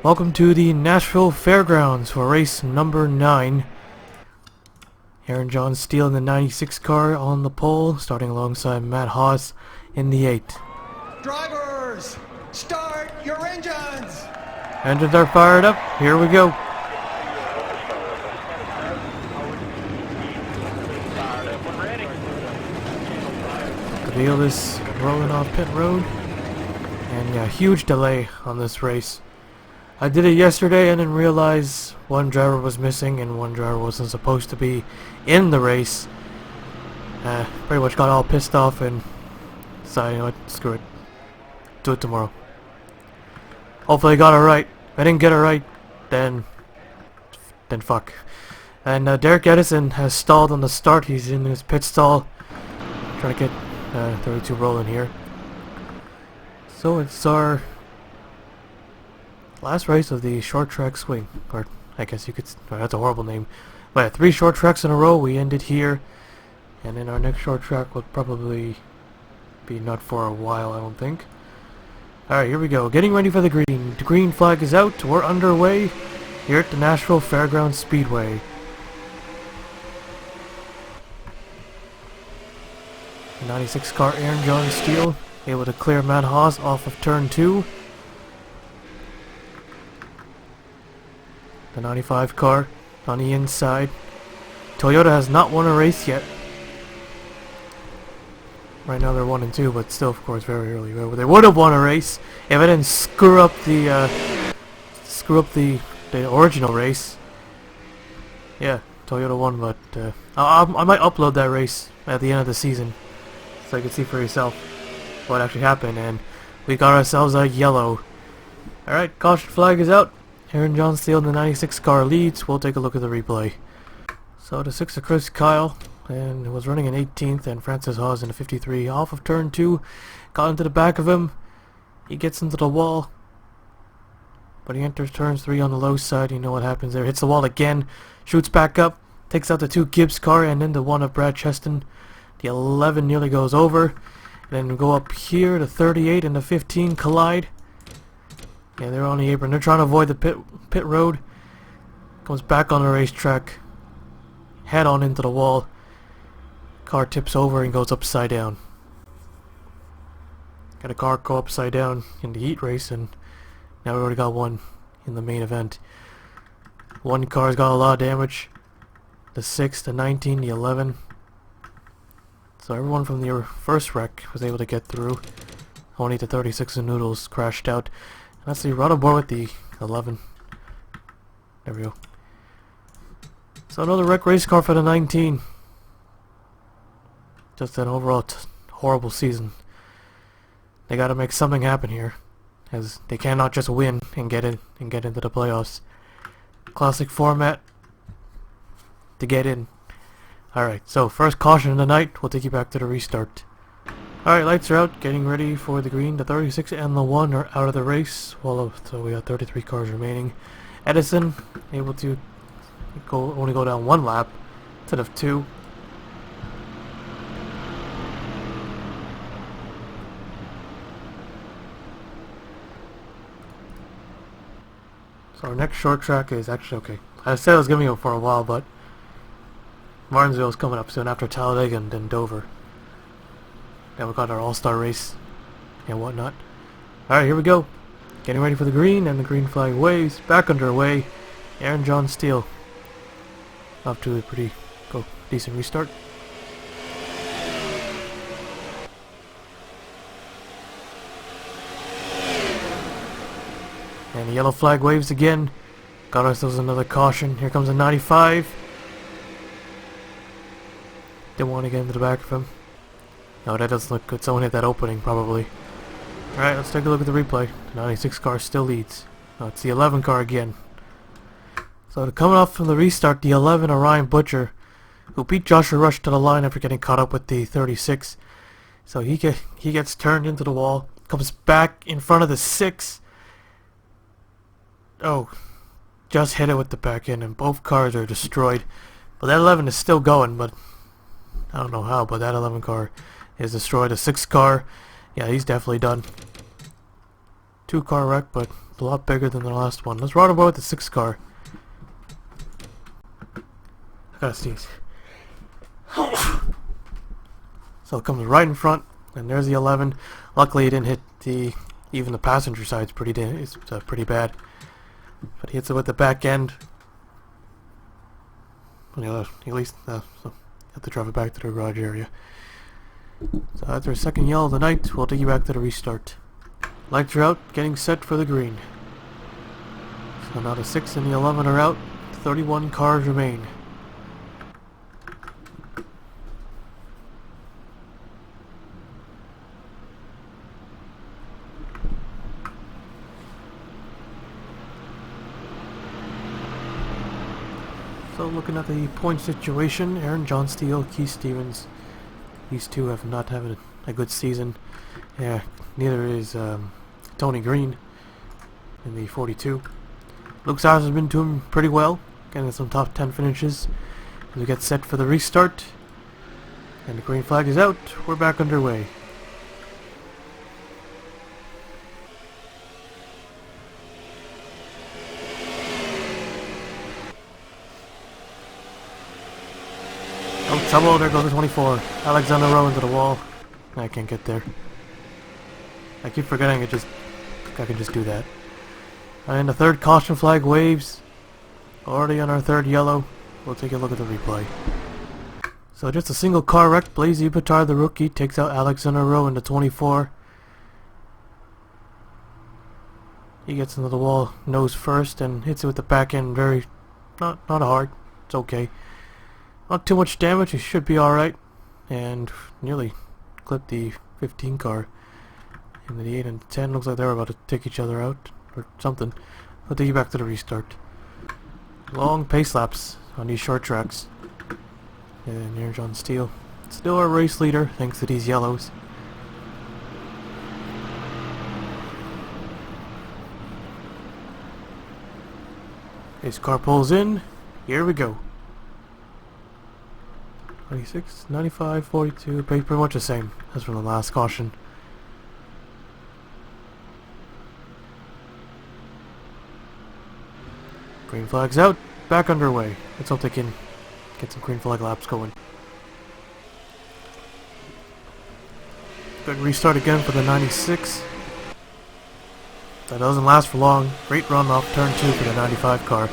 Welcome to the Nashville Fairgrounds for race number 9. Aaron John Steele in the 96 car on the pole, starting alongside Matt Haas in the 8. Drivers, start your engines! Engines are fired up. Here we go. The wheel is rolling off pit road. And yeah, huge delay on this race. I did it yesterday and didn't realize one driver was missing and one driver wasn't supposed to be in the race. Pretty much got all pissed off and decided, you know what, screw it. Do it tomorrow. Hopefully I got it right. If I didn't get it right, then fuck. And Derek Edison has stalled on the start. He's in his pit stall. Trying to get 32 rolling here. So it's our last race of the short track swing, or I guess you could, that's a horrible name. But yeah, 3 short tracks in a row. We ended here, and then our next short track will probably be not for a while, I don't think. Alright, here we go. Getting ready for the green. The green flag is out. We're underway here at the Nashville Fairgrounds Speedway. The 96 car Aaron John Steele able to clear Matt Haas off of turn 2. The 95 car on the inside. Toyota has not won a race yet. Right now they're 1 and 2, but still, of course, very early. They would have won a race if I didn't screw up the original race. Yeah, Toyota won, but I might upload that race at the end of the season so you can see for yourself what actually happened. And we got ourselves a yellow. All right, caution flag is out. Aaron John Steele in the 96 car leads. We'll take a look at the replay. So the 6 of Chris Kyle, and was running in 18th, and Francis Haas in the 53 off of turn 2. Got into the back of him. He gets into the wall, but he enters turns 3 on the low side. You know what happens there. Hits the wall again. Shoots back up. Takes out the 2 Gibbs car and then the 1 of Brad Cheston. The 11 nearly goes over. And then go up here. The 38 and the 15 collide. Yeah, they're on the apron. They're trying to avoid the pit road. Comes back on the racetrack. Head on into the wall. Car tips over and goes upside down. Got a car go upside down in the heat race, and now we already got one in the main event. One car's got a lot of damage. The 6, the 19, the 11. So everyone from the first wreck was able to get through. Only the 36 and Noodles crashed out. And let's see, right on board with the 11. There we go. So another wreck race car for the 19. Just an overall horrible season. They gotta make something happen here, as they cannot just win and get into the playoffs. Classic format to get in. Alright, so first caution of the night. We'll take you back to the restart. Alright, lights are out, getting ready for the green. The 36 and the 1 are out of the race. So we got 33 cars remaining. Edison able to only go down 1 lap instead of 2. So our next short track is actually okay. I said I was gonna go for a while, but Martinsville is coming up soon after Talladega and then Dover. Then we got our all-star race and whatnot. Alright, here we go. Getting ready for the green, and the green flag waves. Back underway. Aaron John Steele. Off to a pretty decent restart. And the yellow flag waves again. Got ourselves another caution. Here comes a 95. Didn't want to get into the back of him. No, that doesn't look good. Someone hit that opening, probably. Alright, let's take a look at the replay. The 96 car still leads. No, it's the 11 car again. So coming off from the restart, the 11 Orion Butcher, who beat Joshua Rush to the line after getting caught up with the 36. So he gets turned into the wall. Comes back in front of the 6. Oh, just hit it with the back end, and both cars are destroyed. But that 11 is still going, but I don't know how, but that 11 car is destroyed. The 6 car, yeah, he's definitely done. 2 car wreck, but a lot bigger than the last one. Let's run about with the 6 car. I gotta sneeze. So it comes right in front, and there's the 11. Luckily, it didn't hit even the passenger side's pretty bad. But he hits it with the back end. At least, so have to drive it back to the garage area. So that's our second yellow of the night. We'll take you back to the restart. Lights are out, getting set for the green. So now the 6 and the 11 are out. 31 cars remain. So looking at the point situation, Aaron John Steele, Keith Stevens, these two have not had a good season. Yeah, neither is Tony Green in the 42. Luke Sowers has been doing pretty well, getting some top 10 finishes. As we get set for the restart, and the green flag is out, we're back underway. Oh, trouble, there goes the 24. Alexander Rowe into the wall. I can't get there. I keep forgetting I can just do that. And the third caution flag waves. Already on our third yellow. We'll take a look at the replay. So just a single car wreck. Blaise Ibatar, the rookie, takes out Alexander Rowe in the 24. He gets into the wall nose first and hits it with the back end very... not hard. It's okay. Not too much damage, he should be alright. And nearly clipped the 15 car. And the 8 and the 10 looks like they're about to take each other out. Or something. I'll take you back to the restart. Long pace laps on these short tracks. And here's John Steele. Still our race leader thanks to these yellows. His car pulls in. Here we go. 96, 95, 42, pretty much the same as from the last caution. Green flag's out, back underway. Let's hope they can get some green flag laps going. Good restart again for the 96. That doesn't last for long. Great run off turn 2 for the 95 car.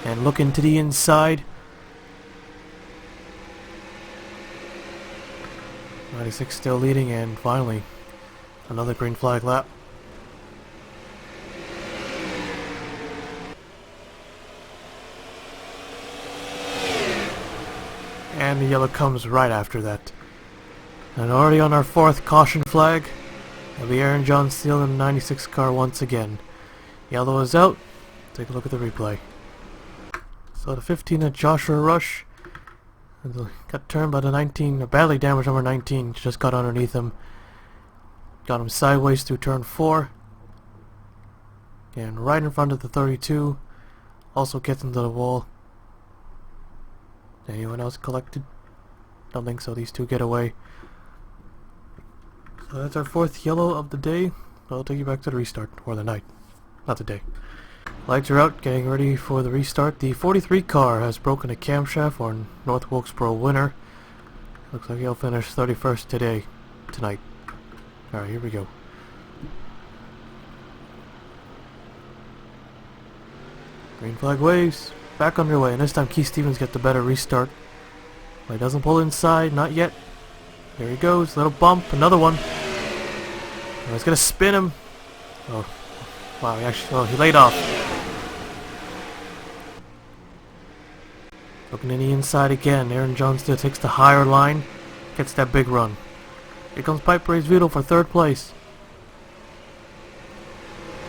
And looking to the inside. 96 still leading, and finally another green flag lap. And the yellow comes right after that. And already on our fourth caution flag, it'll be Aaron John Steele in the 96 car once again. Yellow is out. Take a look at the replay. So the 15 at Joshua Rush got turned by the 19, a badly damaged number 19, just got underneath him. Got him sideways through turn 4. And right in front of the 32, also gets into the wall. Anyone else collected? Don't think so, these two get away. So that's our fourth yellow of the day. I'll take you back to the restart, or the night, not the day. Lights are out, getting ready for the restart. The 43 car has broken a camshaft for North Wilkesboro winner. Looks like he'll finish 31st tonight. Alright, here we go. Green flag waves, back underway, and this time Keith Stevens gets the better restart. But he doesn't pull inside, not yet. There he goes, little bump, another one. Oh, he's gonna spin him. Oh, wow, he laid off. Looking in the inside again, Aaron John still takes the higher line, gets that big run. Here comes Pipe Race Vito for third place.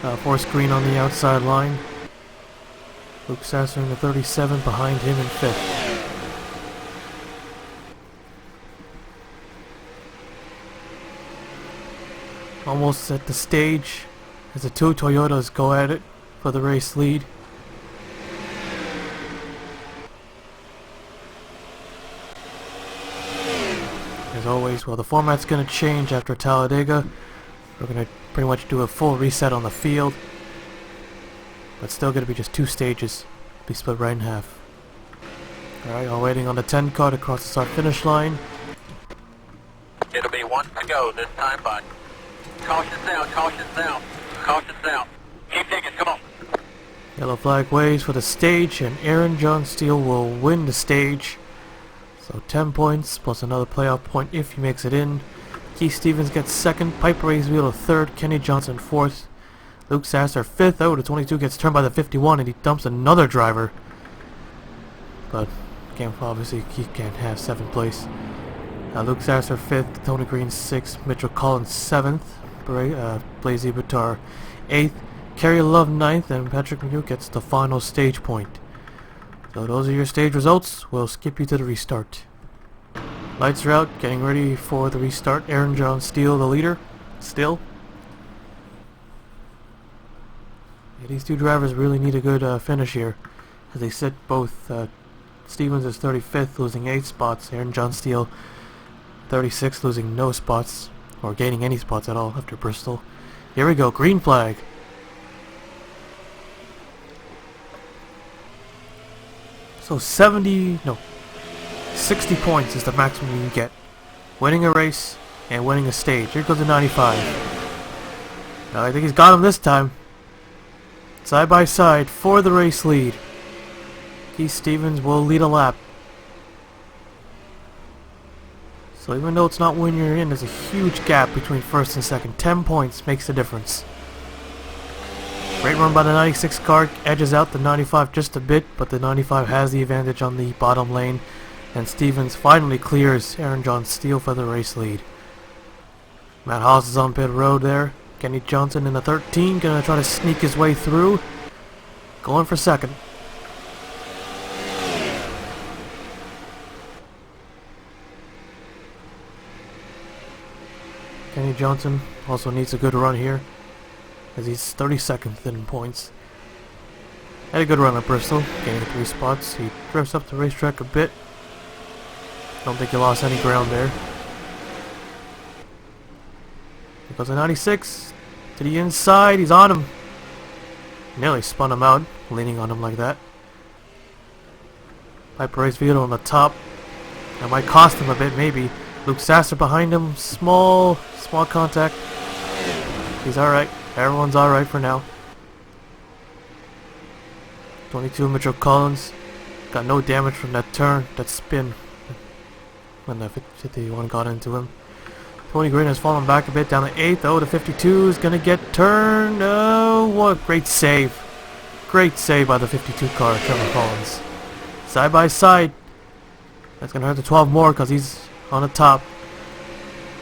Force Green on the outside line. Luke Sasser in the 37 behind him in 5th. Almost at the stage as the two Toyotas go at it for the race lead. As always, well, the format's going to change after Talladega. We're going to pretty much do a full reset on the field. but still going to be just 2 stages. Be split right in half. Alright, all waiting on the 10 car to cross the start-finish line. It'll be 1 to go this time, bud. Caution down, caution down, caution down. Keep digging, come on. Yellow flag waves for the stage, and Aaron John Steele will win the stage. So 10 points plus another playoff point if he makes it in. Keith Stevens gets 2nd, Piper Aizvito 3rd, Kenny Johnson 4th, Luke Sasser 5th. Oh, the 22 gets turned by the 51 and he dumps another driver. But obviously he can't have 7th place. Luke Sasser 5th, Tony Green 6th, Mitchell Collins 7th, Blaze Bitar 8th, Kerry Love 9th, and Patrick McHugh gets the final stage point. So those are your stage results. We'll skip you to the restart. Lights are out, getting ready for the restart. Aaron John Steele, the leader, still. Yeah, these 2 drivers really need a good finish here, as they sit both. Stevens is 35th, losing 8 spots. Aaron John Steele 36th, losing no spots, or gaining any spots at all after Bristol. Here we go, green flag. So 60 points is the maximum you can get. Winning a race and winning a stage. Here goes the 95. Now I think he's got him this time. Side by side for the race lead. Keith Stevens will lead a lap. So even though it's not when you're in, there's a huge gap between 1st and 2nd. 10 points makes the difference. Great run by the 96 car, edges out the 95 just a bit, but the 95 has the advantage on the bottom lane, and Stevens finally clears Aaron John Steele for the race lead. Matt Haas is on pit road there. Kenny Johnson in the 13, gonna try to sneak his way through. Going for 2nd. Kenny Johnson also needs a good run here, as he's 32nd in points. Had a good run at Bristol, gaining 3 spots. He drifts up the racetrack a bit. Don't think he lost any ground there. Here goes a 96 to the inside. He's on him. Nearly spun him out, leaning on him like that. Piper Aizvito on the top. That might cost him a bit, maybe. Luke Sasser behind him. Small contact. He's alright. Everyone's alright for now. 22 Mitchell Collins. Got no damage from that turn, that spin, when the 51 got into him. Tony Green has fallen back a bit down to 8th. Oh, the 52 is going to get turned. Oh, what great save. Great save by the 52 car, Trevor Collins. Side by side. That's going to hurt the 12 more because he's on the top.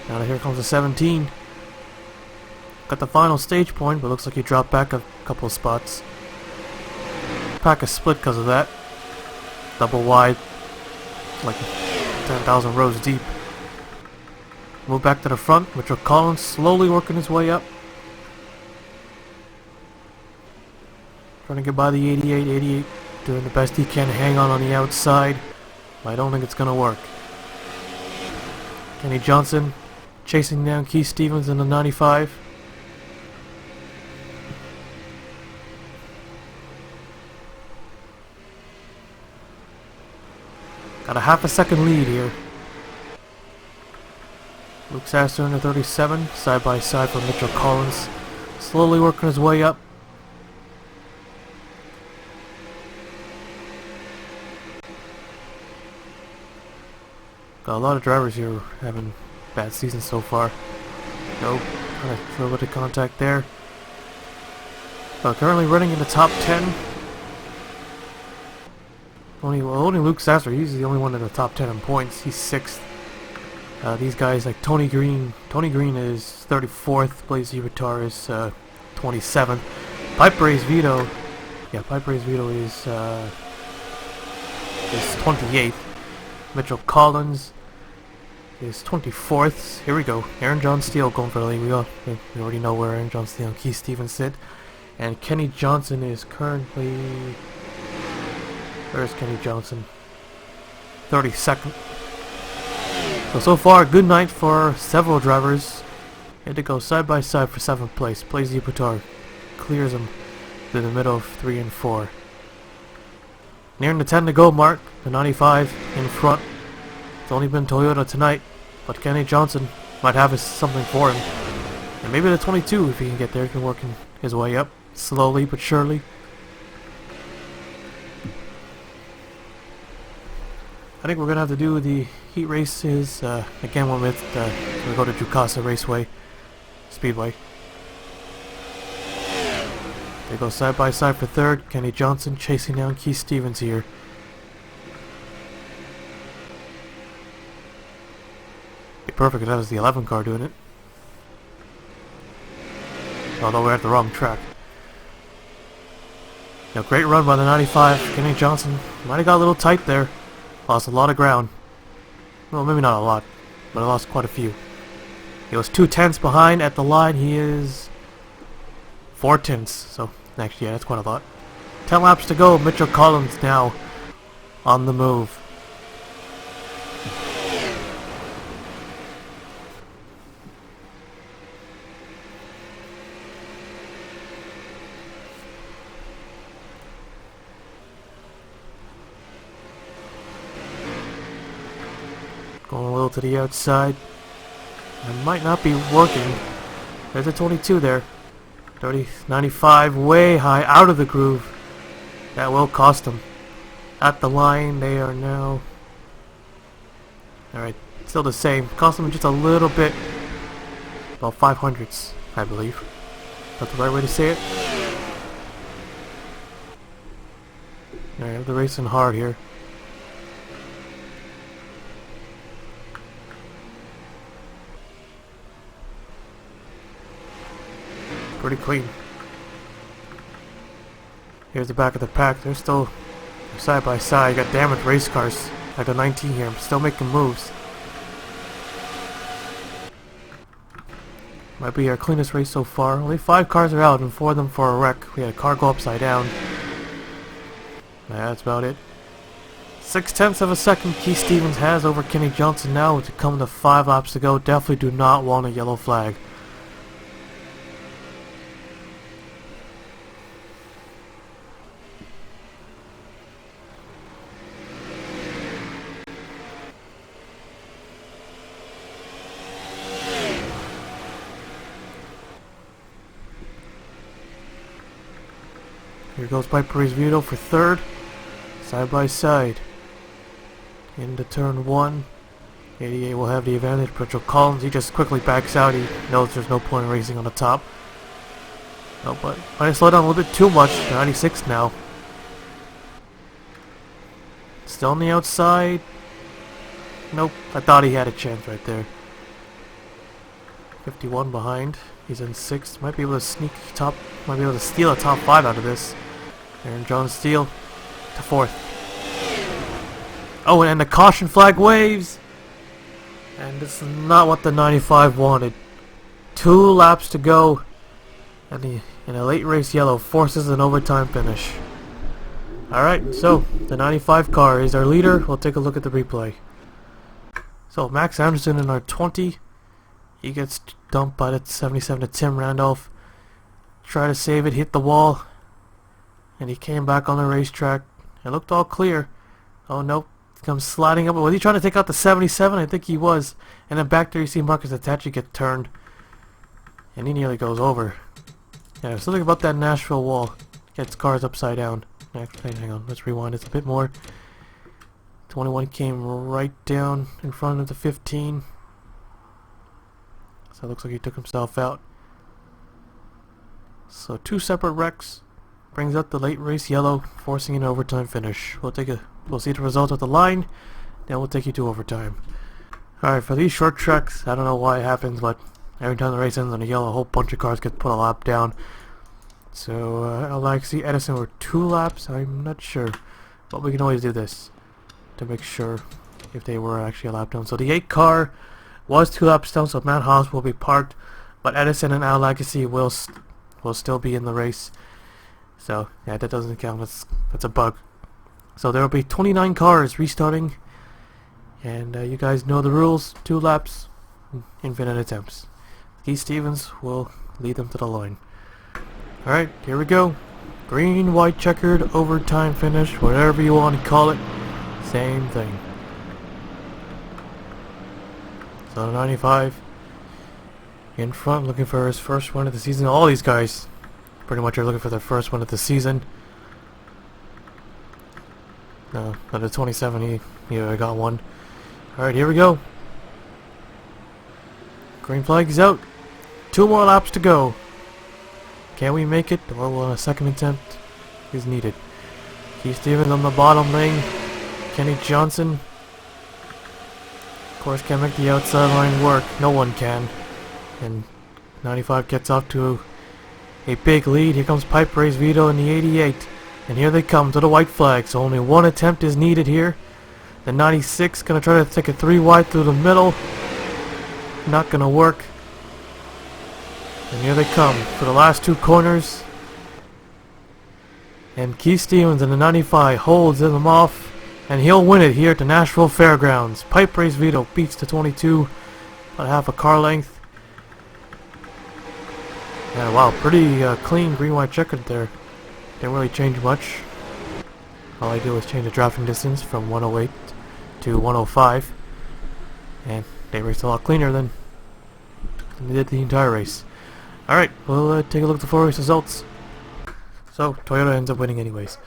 Now here comes the 17. Got the final stage point, but looks like he dropped back a couple of spots. Pack a split because of that. Double wide. Like 10,000 rows deep. Move back to the front. Mitchell Collins slowly working his way up. Trying to get by the 88. 88 doing the best he can to hang on the outside. But I don't think it's going to work. Kenny Johnson chasing down Keith Stevens in the 95. Got a half a second lead here. Luke Sasser in the 37, side by side from Mitchell Collins. Slowly working his way up. Got a lot of drivers here having bad seasons so far. Nope, kind of a little bit of contact there. Currently running in the top 10. Only Luke Sasser, he's the only one in the top 10 in points. He's 6th. These guys like Tony Green is 34th. Blaze Bitar is 27th. Piper Aizvito is 28th. Mitchell Collins is 24th. Here we go. Aaron John Steele going for the lead. We already know where Aaron John Steele and Keith Stevens sit. And Kenny Johnson is currently... Where's Kenny Johnson? 32nd. So far, good night for several drivers. Had to go side by side for 7th place. Blaze Bitar clears him to the middle of 3 and 4. Nearing the 10 to go mark, the 95 in front. It's only been Toyota tonight, but Kenny Johnson might have something for him. And maybe the 22, if he can get there, can work his way up, slowly but surely. I think we're going to have to do the heat races again when we go to Jukasa Raceway, Speedway. They go side by side for third. Kenny Johnson chasing down Keith Stevens here. Be perfect if that was the 11 car doing it. Although we're at the wrong track. Now, great run by the 95. Kenny Johnson might have got a little tight there. Lost a lot of ground. Well, maybe not a lot, but I lost quite a few. He was 2/10 behind at the line. He is 4/10. So, actually, yeah, that's quite a lot. 10 laps to go. Mitchell Collins now on the move. Going a little to the outside. It might not be working. There's a 22 there. 95 way high out of the groove. That will cost them. At the line they are now. Alright, still the same. Cost them just a little bit. About 500s, I believe. That's the right way to say it. Alright, they're racing hard here. Pretty clean. Here's the back of the pack. They're still side by side. You got damaged race cars like the 19 here. I'm still making moves. Might be our cleanest race so far. Only 5 cars are out and 4 of them for a wreck. We had a car go upside down. Yeah, that's about it. 6/10 of a second Keith Stevens has over Kenny Johnson now to come to 5 laps to go. Definitely do not want a yellow flag. Here goes Piper Vito for third. Side by side. Into turn 1. 88 will have the advantage. Mitchell Collins, he just quickly backs out. He knows there's no point in racing on the top. Oh, but might have slowed down a little bit too much. 96 now. Still on the outside. Nope, I thought he had a chance right there. 51 behind. He's in 6th. Might be able to sneak top. Might be able to steal a top 5 out of this. Aaron John Steele to 4th. Oh, and the caution flag waves. And this is not what the 95 wanted. 2 laps to go. And in a late race yellow forces an overtime finish. Alright, so the 95 car is our leader. We'll take a look at the replay. So Max Anderson in our 20. He gets dumped by the 77 to Tim Randolph. Try to save it, hit the wall. And he came back on the racetrack. It looked all clear. Oh nope. Comes sliding up. Was he trying to take out the 77? I think he was. And then back there you see Marcus Attachi get turned. And he nearly goes over. Yeah, there's something about that Nashville wall. Gets cars upside down. Actually, hang on. Let's rewind it a bit more. 21 came right down in front of the 15. So it looks like he took himself out. So 2 separate wrecks. Brings up the late race yellow, forcing an overtime finish. We'll see the result at the line, then we'll take you to overtime. Alright, for these short tracks, I don't know why it happens, but every time the race ends on a yellow, a whole bunch of cars get put a lap down. So, Alexi Edison were 2 laps, I'm not sure. But we can always do this to make sure if they were actually a lap down. So the 8 car was 2 laps down, so Matt Haas will be parked, but Edison and Al Legacy will still be in the race. So, yeah, that doesn't count. That's a bug. So there will be 29 cars restarting. And you guys know the rules. 2 laps, infinite attempts. Keith Stevens will lead them to the line. Alright, here we go. Green, white, checkered, overtime finish, whatever you want to call it. Same thing. So 95 in front, looking for his first win of the season. All these guys pretty much are looking for their first win of the season. No, at the 27 he got one. Alright, here we go. Green flag's out. 2 more laps to go. Can we make it? Or will a second attempt is needed? Keith Stevens on the bottom lane. Kenny Johnson, of course, can't make the outside line work. No one can. And 95 gets off to a big lead. Here comes Pipe Race Vito in the 88. And here they come to the white flag. So only one attempt is needed here. The 96 gonna try to take a 3 wide through the middle. Not gonna work. And here they come for the last 2 corners. And Keith Stevens in the 95 holds them off. And he'll win it here at the Nashville Fairgrounds. Pipe Race Vito beats the 22. About half a car length. Yeah, wow, pretty clean green-white checkered there. Didn't really change much. All I did was change the drafting distance from 108 to 105. And they raced a lot cleaner than they did the entire race. Alright, we'll take a look at the 4 race results. So, Toyota ends up winning anyways.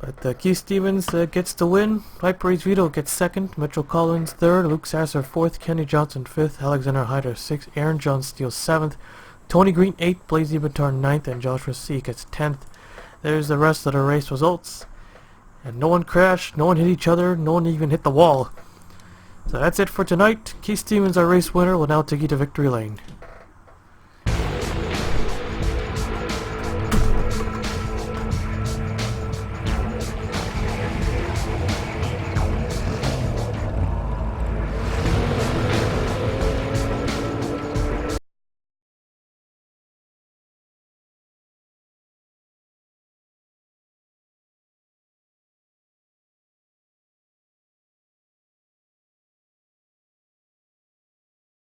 But Keith Stevens gets the win. Pipe Race Vito gets second. Mitchell Collins third. Luke Sasser fourth. Kenny Johnson fifth. Alexander Hyder sixth. Aaron John Steele seventh. Tony Green eighth. Blaze Batar ninth. And Joshua C gets 10th. There's the rest of the race results. And no one crashed. No one hit each other. No one even hit the wall. So that's it for tonight. Keith Stevens, our race winner, will now take you to victory lane.